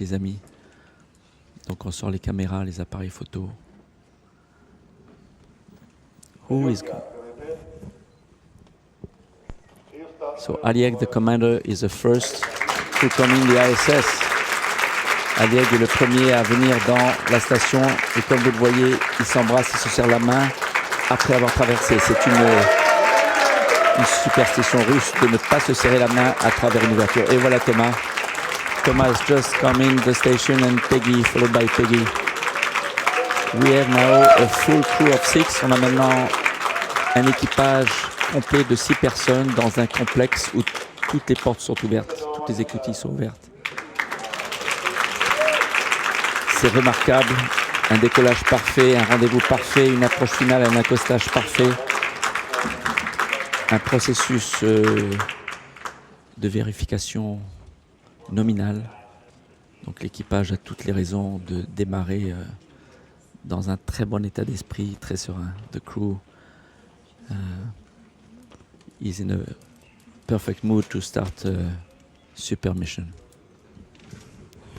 les amis. Donc on sort les caméras, les appareils photo. Who is good? So Aliyev, the commander, is the first to come in the ISS. Aliyev est le premier à venir dans la station et comme vous le voyez, il s'embrasse, il se serre la main après avoir traversé. C'est une superstition russe de ne pas se serrer la main à travers une ouverture. Et voilà Thomas. Thomas has just come in the station and Peggy, followed by Peggy. We have now a full crew of 6. On a maintenant un équipage complet de 6 personnes dans un complexe où toutes les portes sont ouvertes, toutes les écoutilles sont ouvertes. C'est remarquable, un décollage parfait, un rendez-vous parfait, une approche finale, un accostage parfait, un processus de vérification nominale. Donc l'équipage a toutes les raisons de démarrer dans un très bon état d'esprit, très serein. The crew is in a perfect mood to start a super mission.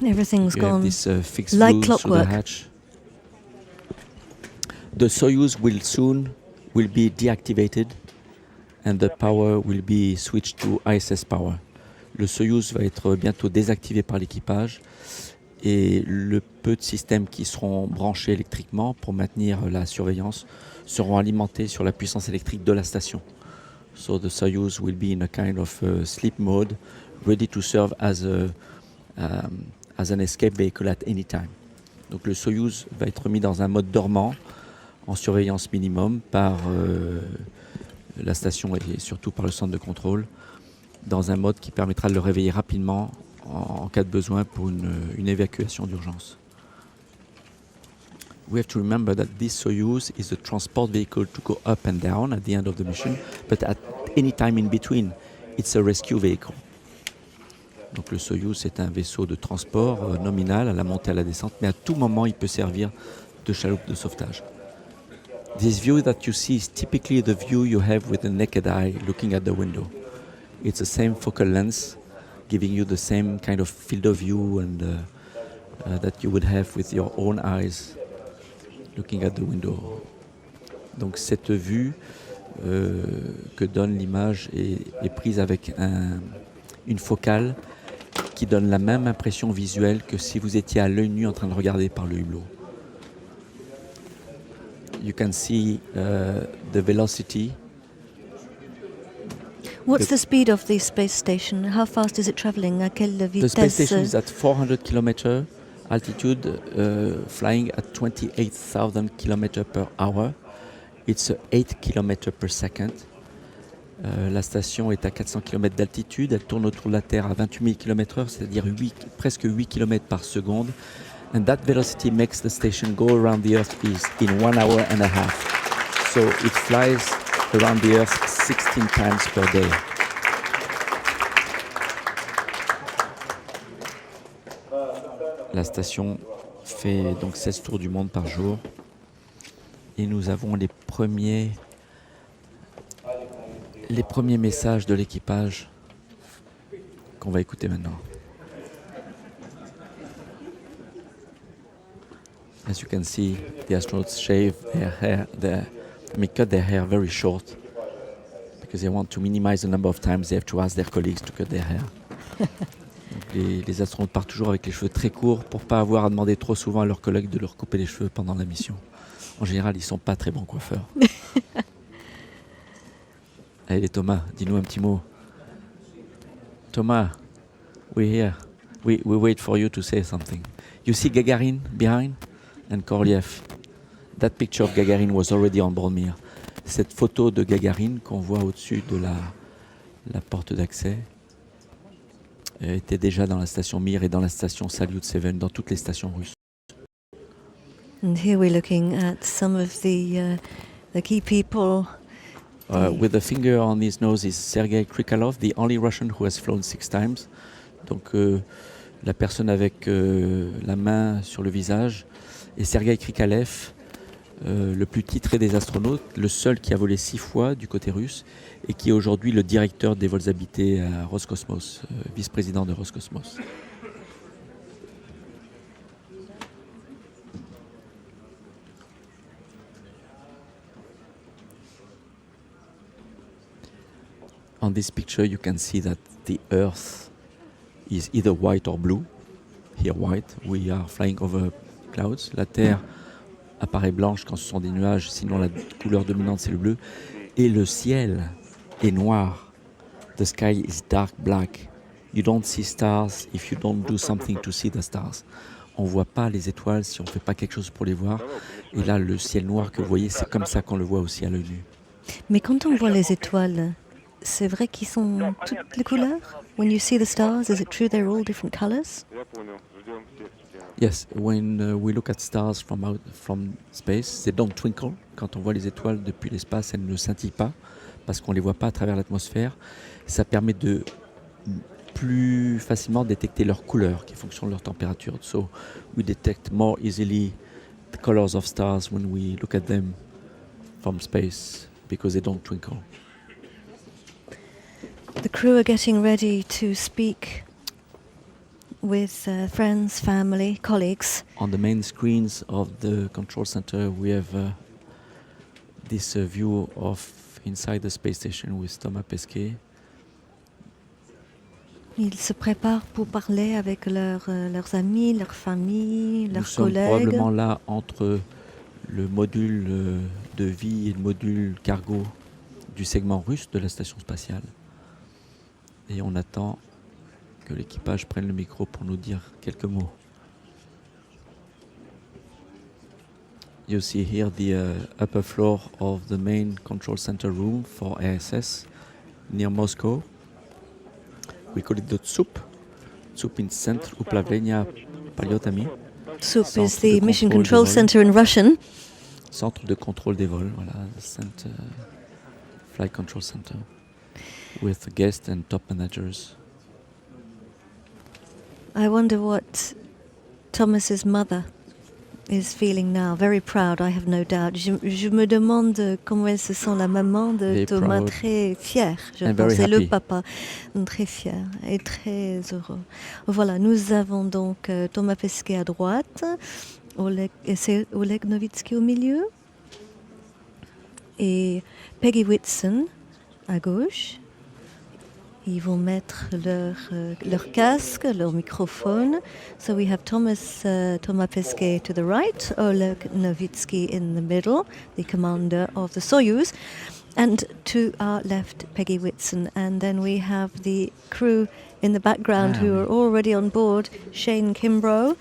Everything's You have gone this fixed like blue through the clockwork. hatch. The Soyuz will be deactivated and the power will be switched to ISS power. Le Soyuz va être bientôt désactivé par l'équipage et le peu de systèmes qui seront branchés électriquement pour maintenir la surveillance seront alimentés sur la puissance électrique de la station. So the Soyuz will be in a kind of sleep mode, ready to serve as an escape vehicle at any time. Donc le Soyuz va être mis dans un mode dormant, en surveillance minimum par la station et surtout par le centre de contrôle, dans un mode qui permettra de le réveiller rapidement en cas de besoin pour une évacuation d'urgence. We have to remember that this Soyuz is a transport vehicle to go up and down at the end of the mission, but at any time in between, it's a rescue vehicle. Donc le Soyuz, c'est un vaisseau de transport nominal à la montée et à la descente, mais à tout moment, il peut servir de chaloupe de sauvetage. This view that you see is typically the view you have with the naked eye looking at the window. It's the same focal length, giving you the same kind of field of view and that you would have with your own eyes looking at the window. Donc cette vue que donne l'image est prise avec une focale qui donne la même impression visuelle que si vous étiez à l'œil nu en train de regarder par le hublot. You can see the velocity. What's the speed of the space station? How fast is it travelling? À quelle The vitesse? space station is at 400 km altitude, flying at 28,000 km per hour. It's 8 km per second. La station est à 400 km d'altitude, elle tourne autour de la Terre à 28 000 km/h, c'est-à-dire presque 8 km par seconde. And that velocity makes the station go around the Earth in 1 hour and a half. So it flies around the Earth 16 times per day. La station fait donc 16 tours du monde par jour. Et nous avons les premiers messages de l'équipage qu'on va écouter maintenant. As you can see, the astronauts shave their hair, cut their hair very short because they want to minimize the number of times they have to ask their colleagues to cut their hair. Donc les astronautes partent toujours avec les cheveux très courts pour pas avoir à demander trop souvent à leurs collègues de leur couper les cheveux pendant la mission. En général, ils sont pas très bons coiffeurs. Allez Thomas, dis-nous un petit mot. Thomas, we're here. We wait for you to say something. You see Gagarin behind? And Korolev. That picture of Gagarin was already on board Mir. Cette photo de Gagarin qu'on voit au-dessus de la porte d'accès était déjà dans la station Mir et dans la station Salyut 7, dans toutes les stations russes. And here we're looking at some of the key people. With a finger on his nose is Sergei Krikalev, the only Russian who has flown 6 times. Donc la personne avec la main sur le visage est Sergei Krikalev, le plus titré des astronautes, le seul qui a volé 6 fois du côté russe et qui est aujourd'hui le directeur des vols habités à Roscosmos, vice-président de Roscosmos. On this picture, you can see that the Earth is either white or blue. Here, white. We are flying over clouds. La Terre apparaît blanche quand ce sont des nuages, sinon la couleur dominante, c'est le bleu. Et le ciel est noir. The sky is dark black. You don't see stars if you don't do something to see the stars. On ne voit pas les étoiles si on ne fait pas quelque chose pour les voir. Et là, le ciel noir que vous voyez, c'est comme ça qu'on le voit aussi à l'œil nu. Mais quand on voit les étoiles, c'est vrai qu'ils sont toutes les couleurs? When you see the stars, is it true they're all different colors? Yes, when we look at stars from space, they don't twinkle. Quand on voit les étoiles depuis l'espace, elles ne scintillent pas parce qu'on ne les voit pas à travers l'atmosphère. Ça permet de plus facilement détecter leur couleur qui est fonction de leur température. So we detect more easily the colors of stars when we look at them from space because they don't twinkle. The crew are getting ready to speak with friends, family, colleagues. On the main screens of the control center, we have this view of inside the space station with Thomas Pesquet. Ils se préparent pour parler avec leurs amis, leurs familles, Nous leurs sommes collègues. probablement là entre le module de vie et le module cargo du segment russe de la station spatiale. Et on attend que l'équipage prenne le micro pour nous dire quelques mots. You see here the upper floor of the main control center room for ASS near Moscow. We call it the TSUP. TSUP in Centre Upravlenia Polyotami. TSUP is Centre the de Mission contrôle Control des vols. Center in Russian. Centre de contrôle des vols, voilà, Center, Flight Control Center, with guests and top managers. I wonder what Thomas's mother is feeling now. Very proud, I have no doubt. Je me demande comment elle se sent, la maman de Very Thomas, proud très fière, je and pense. very Et le happy. papa, très fier et très heureux. Voilà, nous avons donc Thomas Pesquet à droite, et c'est Oleg Novitsky au milieu, et Peggy Whitson à gauche. Ils vont mettre leur casque, leur microphone. So we have Thomas Pesquet to the right, Oleg Novitsky in the middle, the commander of the Soyuz, and to our left, Peggy Whitson. And then we have the crew in the background who are already on board. Shane Kimbrough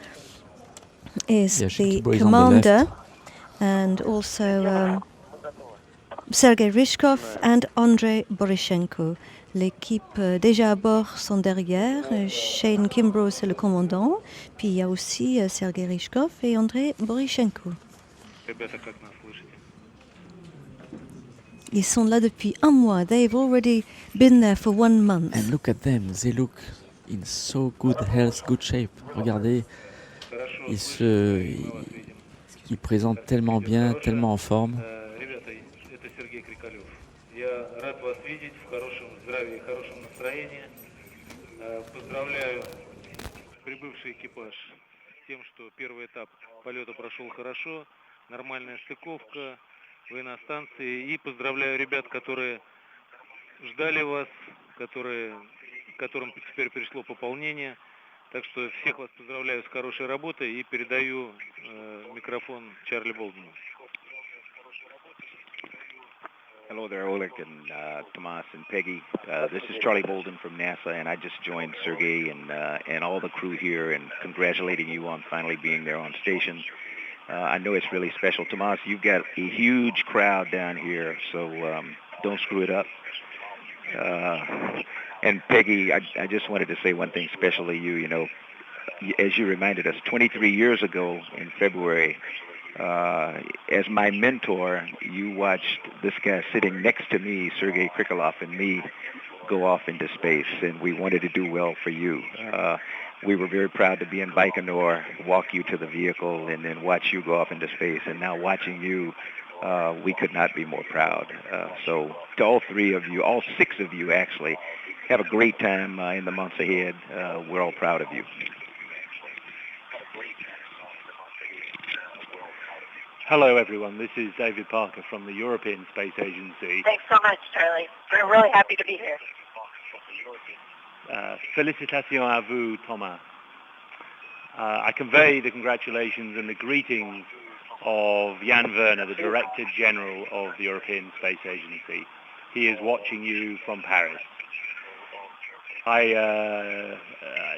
is Yeah, Shane the Kimbrough is on the commander, left. and also Sergei Ryshkov and Andrei Borishenko. L'équipe déjà à bord sont derrière. Shane Kimbrough, c'est le commandant. Puis il y a aussi Sergei Ryshkov et Andrei Borishenko. Ils sont là depuis un mois. They've already been there for 1 month. And look at them, they look in so good health, good shape. Regardez, ils présentent tellement bien, tellement en forme. Я рад вас видеть в хорошем здравии и хорошем настроении. Поздравляю прибывший экипаж с тем, что первый этап полета прошел хорошо, нормальная стыковка, вы на станции. И поздравляю ребят, которые ждали вас, которым теперь пришло пополнение. Так что всех вас поздравляю с хорошей работой и передаю микрофон Чарли Болдену. Hello there, Oleg and Tomas and Peggy. This is Charlie Bolden from NASA, and I just joined Sergei and all the crew here in congratulating you on finally being there on station. I know it's really special. Tomas, you've got a huge crowd down here, so don't screw it up. And Peggy, I just wanted to say one thing special to you. You know, as you reminded us, 23 years ago in February, as my mentor, you watched this guy sitting next to me, Sergei Krikalev, and me go off into space, and we wanted to do well for you. We were very proud to be in Baikonur, walk you to the vehicle, and then watch you go off into space. And now watching you, we could not be more proud. So to all three of you, all six of you actually, have a great time in the months ahead. We're all proud of you. Hello, everyone. This is David Parker from the European Space Agency. Thanks so much, Charlie. We're really happy to be here. Félicitations à vous, Thomas. I convey the congratulations and the greetings of Jan Werner, the Director General of the European Space Agency. He is watching you from Paris.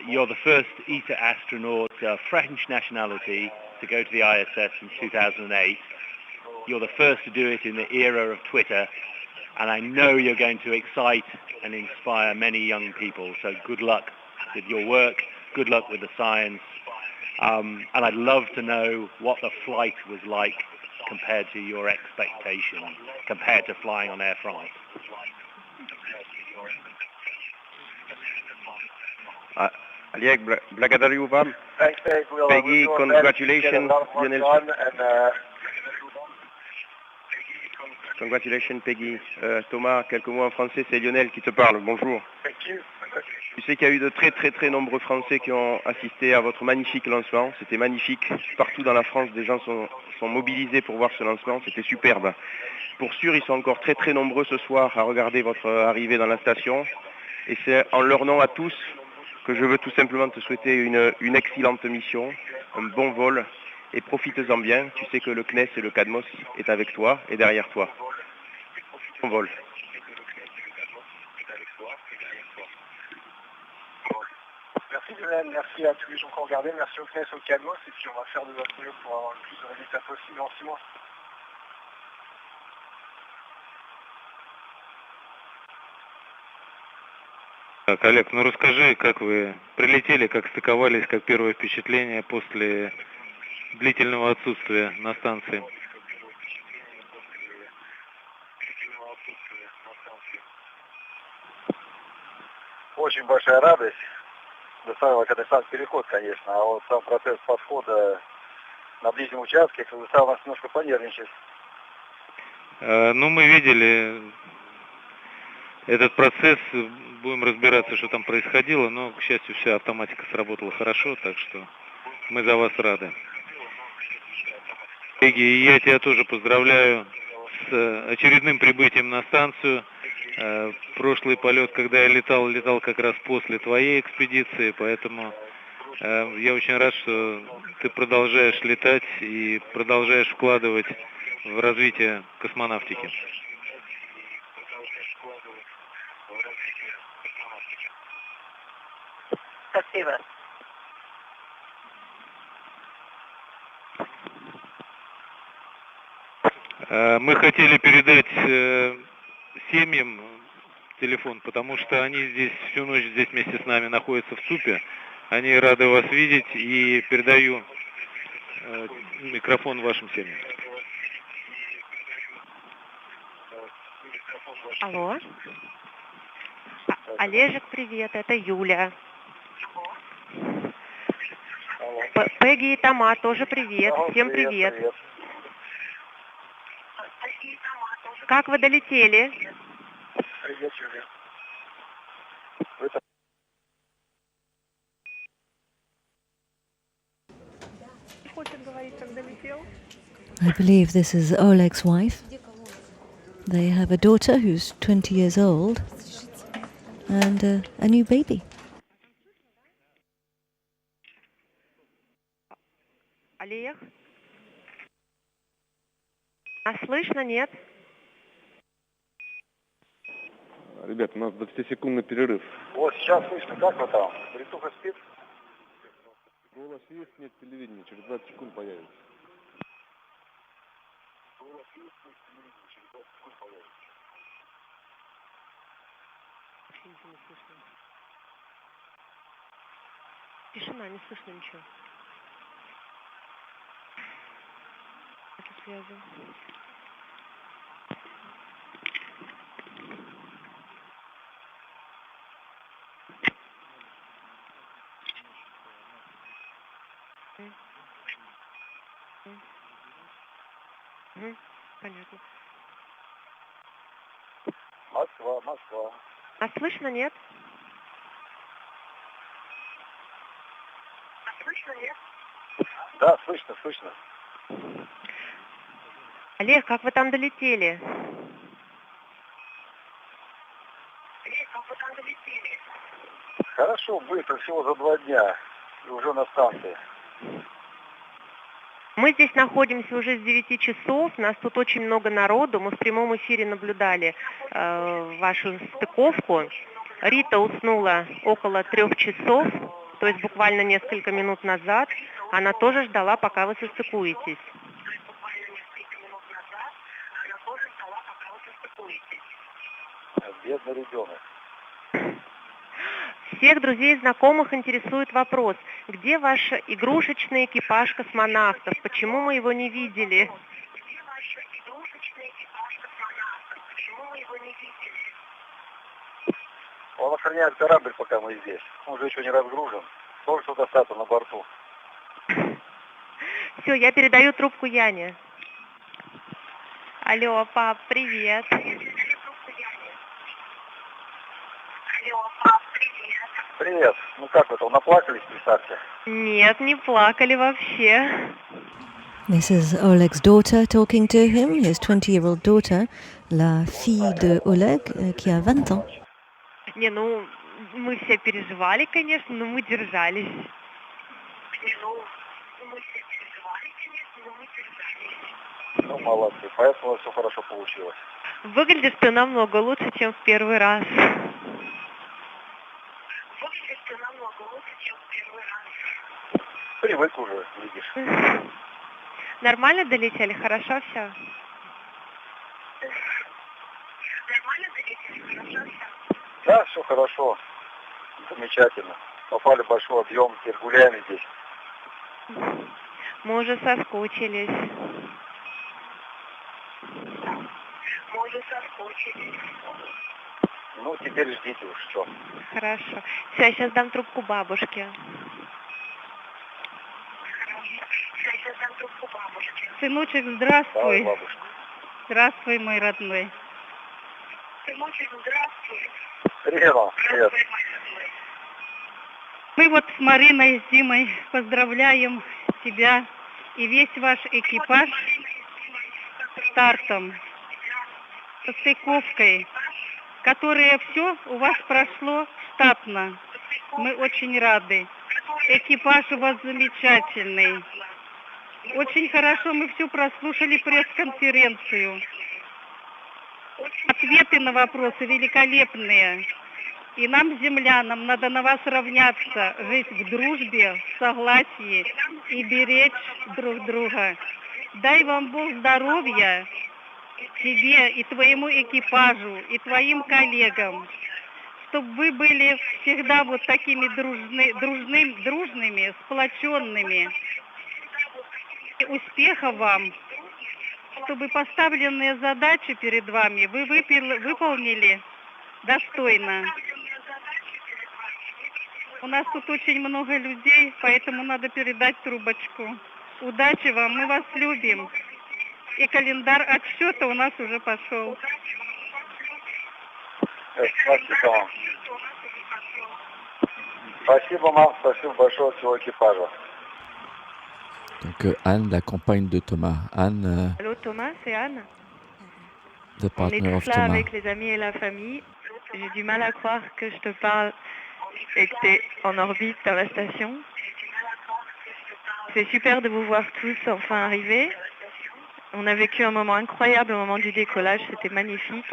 You're the first ESA astronaut, French nationality, to go to the ISS since 2008. You're the first to do it in the era of Twitter, and I know you're going to excite and inspire many young people. So good luck with your work, good luck with the science, and I'd love to know what the flight was like compared to your expectations, compared to flying on Air France. Aliek, благодарю вам. Peggy, Congratulations, Lionel. Congratulations, Peggy. Thomas, quelques mots en français, c'est Lionel qui te parle. Bonjour. Tu sais qu'il y a eu de très nombreux Français qui ont assisté à votre magnifique lancement. C'était magnifique. Partout dans la France, des gens sont mobilisés pour voir ce lancement. C'était superbe. Pour sûr, ils sont encore très nombreux ce soir à regarder votre arrivée dans la station. Et c'est en leur nom à tous que je veux tout simplement te souhaiter une excellente mission, un bon vol, et profite-en bien. Tu sais que le CNES et le CADMOS est avec toi et derrière toi. Bon vol. Merci Lionel, merci à tous les gens qui ont regardé, merci au CNES, au CADMOS, et puis on va faire de notre mieux pour avoir le plus de résultats possible en 6 mois. Так, Олег, ну расскажи, как вы прилетели, как стыковались, как первое впечатление после длительного отсутствия на станции. Очень большая радость. Доставила, когда сам переход, конечно, а вот сам процесс подхода на ближнем участке заставил нас немножко понервничать. Ну, мы видели этот процесс, будем разбираться, что там происходило, но, к счастью, вся автоматика сработала хорошо, так что мы за вас рады. Пегги, я тебя тоже поздравляю с очередным прибытием на станцию. Прошлый полет, когда я летал как раз после твоей экспедиции, поэтому я очень рад, что ты продолжаешь летать и продолжаешь вкладывать в развитие космонавтики. Спасибо. Мы хотели передать семьям телефон, потому что они здесь всю ночь здесь вместе с нами находятся в СУПе. Они рады вас видеть, и передаю микрофон вашим семьям. Алло. Олежек, привет, это Юля. Пегги и Тома тоже привет. Всем привет. Как вы долетели? Привет, Юля. I believe this is Oleg's wife. They have a daughter who's 20 years old and a new baby. Олег? А слышно, нет? Ребят, у нас 20-секундный перерыв. Вот сейчас слышно, как вы там? Бритуха спит? Ну, у нас есть, нет телевидения, через 20 секунд появится. Тишина, не слышно ничего. Это связи. Понятно. Москва. А слышно, нет? Да, слышно. Олег, как вы там долетели? Хорошо, быстро, всего за 2 дня. И уже на станции. Мы здесь находимся уже с 9 часов, нас тут очень много народу, мы в прямом эфире наблюдали вашу стыковку. Рита уснула около 3 часов, то есть буквально несколько минут назад. Она тоже ждала, пока вы состыкуетесь. Бедный ребенок. Всех друзей и знакомых интересует вопрос, где ваш игрушечный экипаж космонавтов? Почему мы его не видели? Он охраняет корабль, пока мы здесь. Он же еще не разгружен. Только что достаточно на борту. Все, я передаю трубку Яне. Алло, пап, привет. Привет. Ну как вы там, наплакались, представьте? Нет, не плакали вообще. This is Oleg's daughter talking to him, his 20-year-old daughter, la fille de Oleg, qui a 20 ans. Не, ну, мы все переживали, конечно, но мы держались. Ну, молодцы. Поэтому все хорошо получилось. Выглядишь ты намного лучше, чем в первый раз. Привык уже, видишь. Нормально долетели? Хорошо все? Да, все хорошо. Замечательно. Попали в большой объем, теперь гуляем здесь. Мы уже соскучились. Ну, теперь ждите уж, что. Хорошо. Все, я сейчас дам трубку бабушке. Сыночек, Давай, здравствуй. бабушка. Здравствуй, мой родной. Привет, мам. Привет. Мы вот с Мариной, с Димой поздравляем тебя и весь ваш экипаж с стартом, со стыковкой, которая все у вас прошло штатно. Мы очень рады. Экипаж у вас замечательный. Очень хорошо мы все прослушали пресс-конференцию. Ответы на вопросы великолепные. И нам, землянам, надо на вас равняться, жить в дружбе, в согласии и беречь друг друга. Дай вам Бог здоровья, тебе и твоему экипажу, и твоим коллегам, чтобы вы были всегда вот такими дружными, сплоченными. И успехов вам, чтобы поставленные задачи перед вами вы выполнили достойно. У нас тут очень много людей, поэтому надо передать трубочку. Удачи вам, мы вас любим. И календарь отсчета у нас уже пошел. Спасибо вам. Спасибо, мам. Спасибо большое от всего экипажа. Donc Anne, la compagne de Thomas. Anne, Allô Thomas, c'est Anne. the On est partner of tous là Thomas. avec les amis et la famille. J'ai du mal à croire que je te parle et que tu es en orbite dans la station. C'est super de vous voir tous enfin arriver. On a vécu un moment incroyable au moment du décollage, c'était magnifique.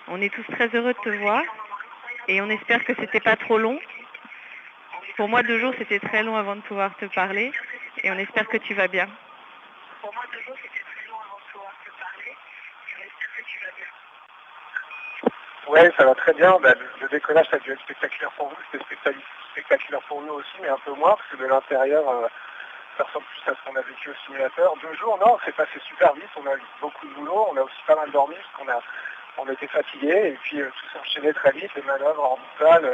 On est tous très heureux de te voir et on espère que c'était pas trop long. Pour moi, 2 jours, c'était très long avant de pouvoir te parler et on espère que tu vas bien. Oui, ça va très bien. Ben, le décollage, ça a dû être spectaculaire pour vous. C'était spectaculaire pour nous aussi, mais un peu moins, parce que de l'intérieur, ça ressemble plus à ce qu'on a vécu au simulateur. 2 jours, non, c'est passé super vite. On a eu beaucoup de boulot. On a aussi pas mal dormi, parce qu'on était fatigués. Et puis, tout s'est enchaîné très vite. Les manœuvres en salle,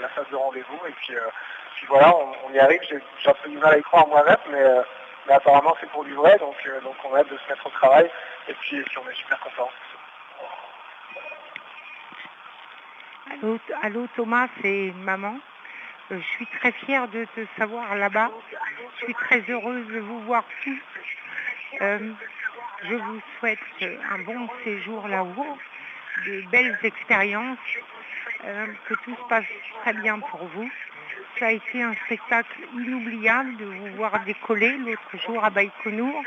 la phase de rendez-vous. Et puis voilà, on y arrive. J'ai un peu du mal à y croire moi-même, mais apparemment, c'est pour du vrai. Donc on a hâte de se mettre au travail. Et puis on est super contents. Allô Thomas, c'est maman. Je suis très fière de te savoir là-bas. Je suis très heureuse de vous voir tous. Je vous souhaite un bon séjour là-haut, de belles expériences que tout se passe très bien pour vous. Ça a été un spectacle inoubliable de vous voir décoller l'autre jour à Baïkonour.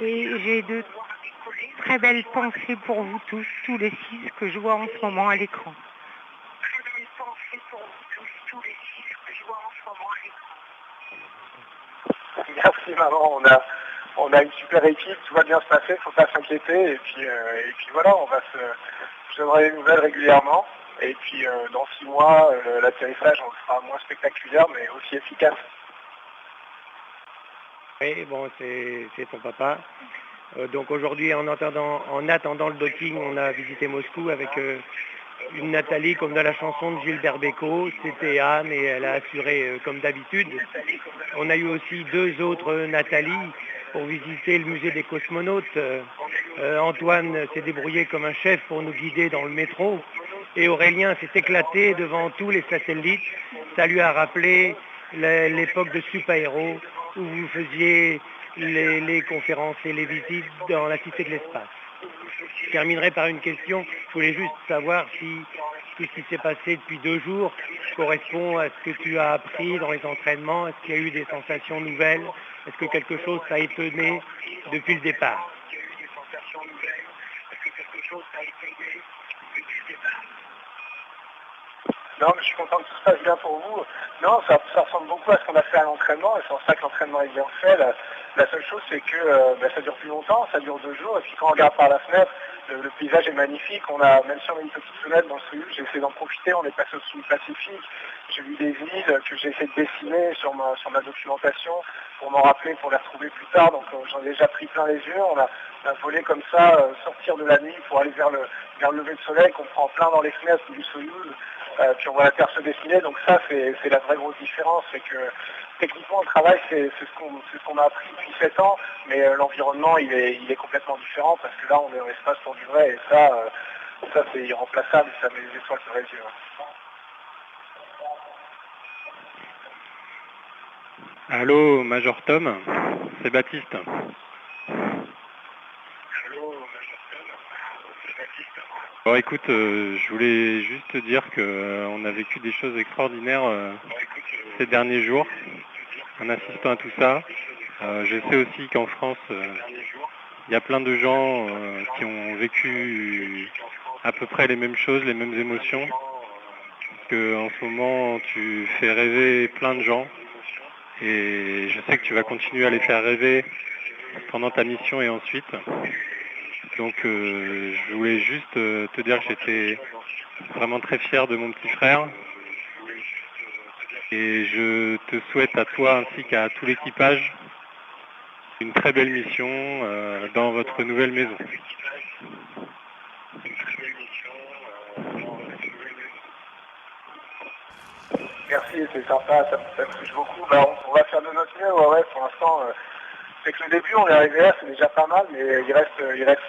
Et j'ai de très belles pensées pour vous tous les 6 que je vois en ce moment à l'écran. Merci maman, on a une super équipe, tout va bien se passer, faut pas s'inquiéter et puis voilà, je donnerai des nouvelles régulièrement et puis dans 6 mois l'atterrissage on sera moins spectaculaire mais aussi efficace. Oui, bon, c'est ton papa. Donc aujourd'hui, en attendant le docking, on a visité Moscou avec une Nathalie comme dans la chanson de Gilbert Bécaud. C'était Anne et elle a assuré comme d'habitude. On a eu aussi 2 autres Nathalie pour visiter le musée des cosmonautes. Antoine s'est débrouillé comme un chef pour nous guider dans le métro. Et Aurélien s'est éclaté devant tous les satellites. Ça lui a rappelé l'époque de super-héros où vous faisiez les conférences et les visites dans la Cité de l'Espace. Je terminerai par une question. Je voulais juste savoir si tout ce qui s'est passé depuis 2 jours correspond à ce que tu as appris dans les entraînements. Est-ce qu'il y a eu des sensations nouvelles? Est-ce que quelque chose t'a étonné depuis le départ? Non, mais je suis content que tout se passe bien pour vous. Non, ça ressemble beaucoup à ce qu'on a fait à l'entraînement, et c'est en ça que l'entraînement est bien fait. La seule chose, c'est que ça dure plus longtemps, ça dure 2 jours, et puis quand on regarde par la fenêtre, le paysage est magnifique. Même si on a une petite fenêtre dans le Soyouz, j'ai essayé d'en profiter, on est passé au sud Pacifique, j'ai vu des îles que j'ai essayé de dessiner sur ma documentation, pour m'en rappeler, pour les retrouver plus tard, donc j'en ai déjà pris plein les yeux. On a volé comme ça, sortir de la nuit pour aller vers le lever de soleil, qu'on prend plein dans les fenêtres du Soyouz. Puis on voit la Terre se dessiner, donc ça c'est la vraie grosse différence, c'est que techniquement le travail c'est ce qu'on a appris depuis 7 ans, mais l'environnement il est complètement différent parce que là on est dans l'espace pour du vrai et ça c'est irremplaçable, ça met les étoiles sur les yeux. Allô Major Tom, c'est Baptiste. Bon écoute, je voulais juste te dire qu'on a vécu des choses extraordinaires ces derniers jours en assistant à tout ça. Je sais aussi qu'en France, il y a plein de gens qui ont vécu à peu près les mêmes choses, les mêmes émotions. Parce qu'en ce moment, tu fais rêver plein de gens et je sais que tu vas continuer à les faire rêver pendant ta mission et ensuite. Donc je voulais juste te dire que j'étais vraiment très fier de mon petit frère et je te souhaite à toi ainsi qu'à tout l'équipage une très belle mission dans votre nouvelle maison. Merci, c'est sympa, ça me touche beaucoup. On va faire de notre mieux, ouais, pour l'instant. C'est que le début, on est arrivé là, c'est déjà pas mal, mais il reste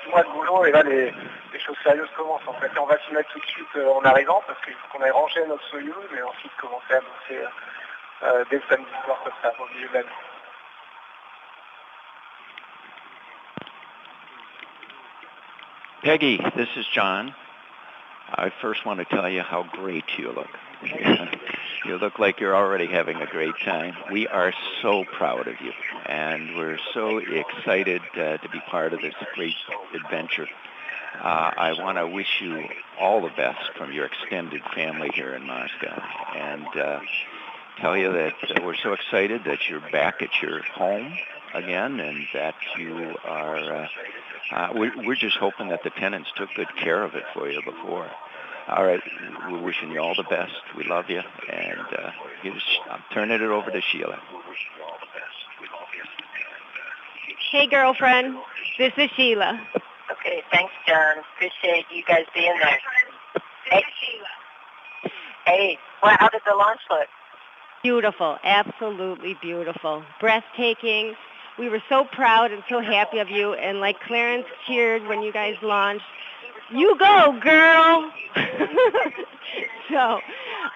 6 mois de boulot et là les choses sérieuses commencent en fait. Et on va s'y mettre tout de suite en arrivant parce qu'il faut qu'on aille ranger notre Soyouz et ensuite commencer à bosser dès le samedi soir comme ça, au milieu de l'année. Peggy, this is John. I first want to tell you how great you look. You look like you're already having a great time. We are so proud of you, and we're so excited to be part of this great adventure. I want to wish you all the best from your extended family here in Moscow, and tell you that we're so excited that you're back at your home again, and that you are, we're just hoping that the tenants took good care of it for you before. All right, we're wishing you all the best. We love you, and I'm turning it over to Sheila. Hey, girlfriend, this is Sheila. Okay, thanks, John. Appreciate you guys being there. Hey, well, how did the launch look? Beautiful, absolutely beautiful, breathtaking. We were so proud and so happy of you, and like Clarence cheered when you guys launched, you go, girl! So,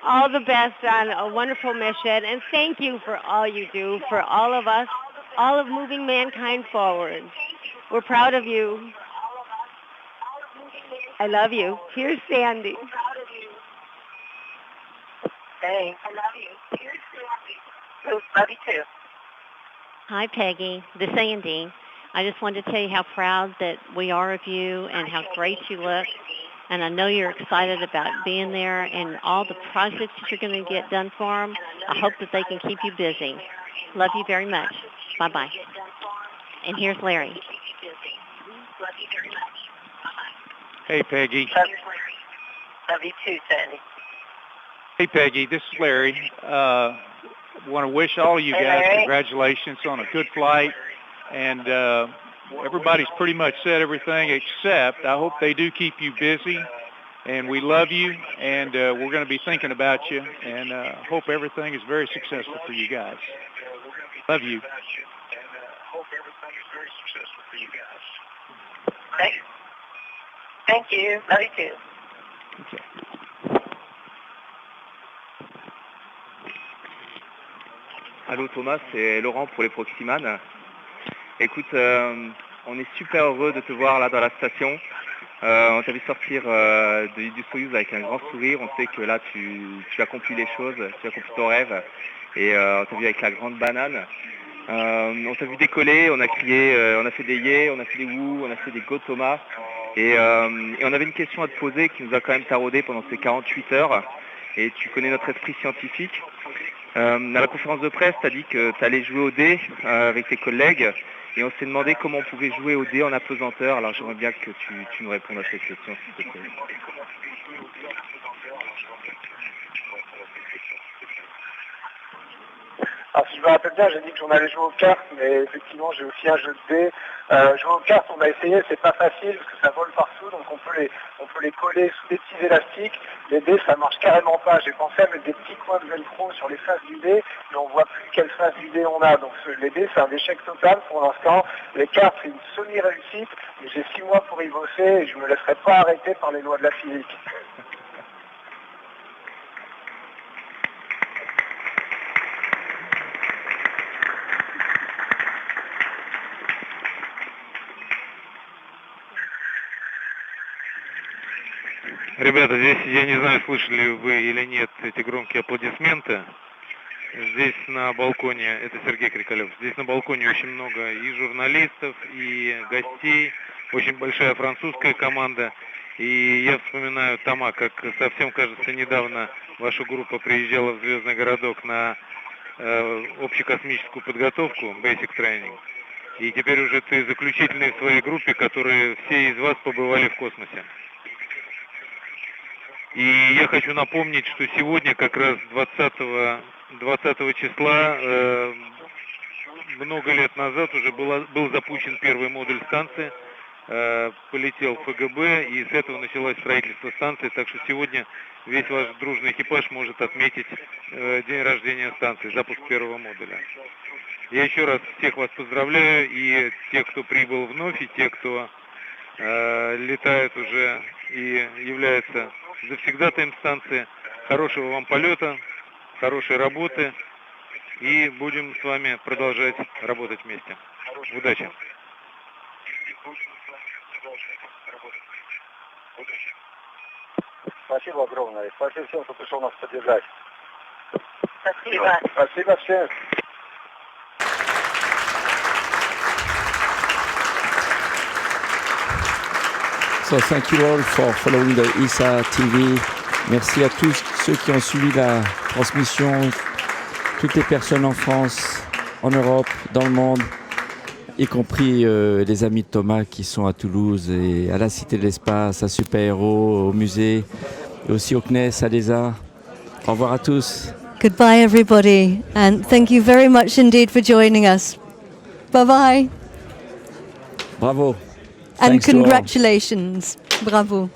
all the best on a wonderful mission, and thank you for all you do for all of us, all of moving mankind forward. We're proud of you. I love you. Here's Sandy. Thanks. I love you. Love you too. Hi, Peggy. This is Andy. I just wanted to tell you how proud that we are of you and how great you look. And I know you're excited about being there and all the projects that you're going to get done for them. I hope that they can keep you busy. Love you very much. Bye-bye. And here's Larry. Hey, Peggy. Love you too, Sandy. Hey, Peggy. This is Larry. Want to wish all of you Hey, guys Larry. congratulations on a good flight. And everybody's pretty much said everything except I hope they do keep you busy. And we love you, and we're going to be thinking about you, and hope everything is very successful for you guys. Love you. Thank you. Love you too. Allô Thomas, c'est Laurent pour les Proximan. Écoute, on est super heureux de te voir là dans la station. On t'a vu sortir du Soyuz avec un grand sourire. On sait que là tu accomplis les choses, tu accomplis ton rêve. Et on t'a vu avec la grande banane. On t'a vu décoller, on a crié, on a fait des yé, on a fait des wouh, on a fait des go Thomas. Et on avait une question à te poser qui nous a quand même taraudé pendant ces 48 heures. Et tu connais notre esprit scientifique. À la conférence de presse, tu as dit que tu allais jouer au dé avec tes collègues. Et on s'est demandé comment on pouvait jouer au dé en apesanteur. Alors j'aimerais bien que tu nous répondes à cette question, s'il te plaît. Alors si je me rappelle bien, j'ai dit que j'en allais jouer aux cartes, mais effectivement j'ai aussi un jeu de dés. Jouer aux cartes, on a essayé, c'est pas facile parce que ça vole partout, donc on peut les coller sous des petits élastiques. Les dés, ça marche carrément pas. J'ai pensé à mettre des petits coins de velcro sur les faces du dé, mais on voit plus quelle face du dé on a. Donc les dés, c'est un échec total pour l'instant. Les cartes, c'est une semi-réussite, mais j'ai 6 mois pour y bosser et je me laisserai pas arrêter par les lois de la physique. Ребята, здесь, я не знаю, слышали вы или нет эти громкие аплодисменты. Здесь на балконе, это Сергей Крикалев, здесь на балконе очень много и журналистов, и гостей, очень большая французская команда. И я вспоминаю, Тома, как совсем, кажется, недавно ваша группа приезжала в Звездный городок на общекосмическую подготовку, Basic Training. И теперь уже ты заключительный в своей группе, которые все из вас побывали в космосе. И я хочу напомнить, что сегодня, как раз 20 числа, много лет назад уже был запущен первый модуль станции, полетел ФГБ, и с этого началось строительство станции, так что сегодня весь ваш дружный экипаж может отметить день рождения станции, запуск первого модуля. Я еще раз всех вас поздравляю, и тех, кто прибыл вновь, и тех, кто летает уже и является завсегдатаем станции. Хорошего вам полета, хорошей работы, и будем с вами продолжать работать вместе. Удачи! Спасибо огромное. Спасибо всем, кто пришел нас поддержать. Спасибо. Спасибо всем. So thank you all for following the ESA TV. Merci à tous ceux qui ont suivi la transmission, toutes les personnes en France, en Europe, dans le monde, y compris les amis de Thomas qui sont à Toulouse et à la Cité de l'Espace, à Super Héros, au musée, et aussi au CNES, à l'ESA. Au revoir à tous. Goodbye, everybody, and thank you very much indeed for joining us. Bye-bye. Bravo. And Thanks to all. congratulations. Bravo.